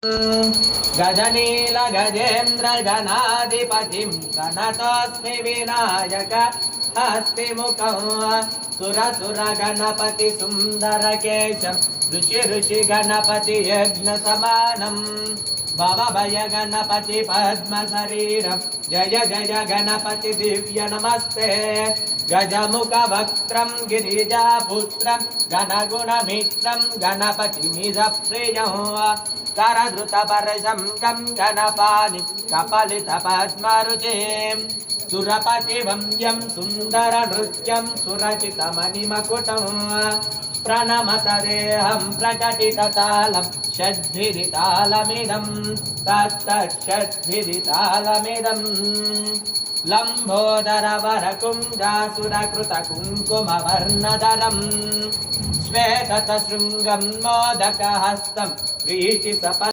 गजनील गजेन्द्र गणाधिपतिं गणतोऽस्मि विनायक अस्ति मुखं सुरसुर गणपति सुंदर केशं ऋषि गणपति यज्ञ समानं भवभय गणपति पद्म शरीरं जय जय गणपति दिव्य नमस्ते गजमुख वक्त्रं गिरिजापुत्रं गणगुणमित्रं गणपतिमिदप्रियं करधृतपर्शङ्कं गणपाणि कपलितपद्मरुचिं सुरपतिवन्द्यं सुन्दरनृत्यं सुरचितमणिमकुटं प्रणमतदेहं प्रकटिततालं षड्भिरितालमिदं तत्तच्छड्भिरितालमिदं लम्बोदरवरकुञ्जासुरकृतकुङ्कुमवर्णधरं श्वेतशृङ्गं मोदकहस्तं प्रीतिसप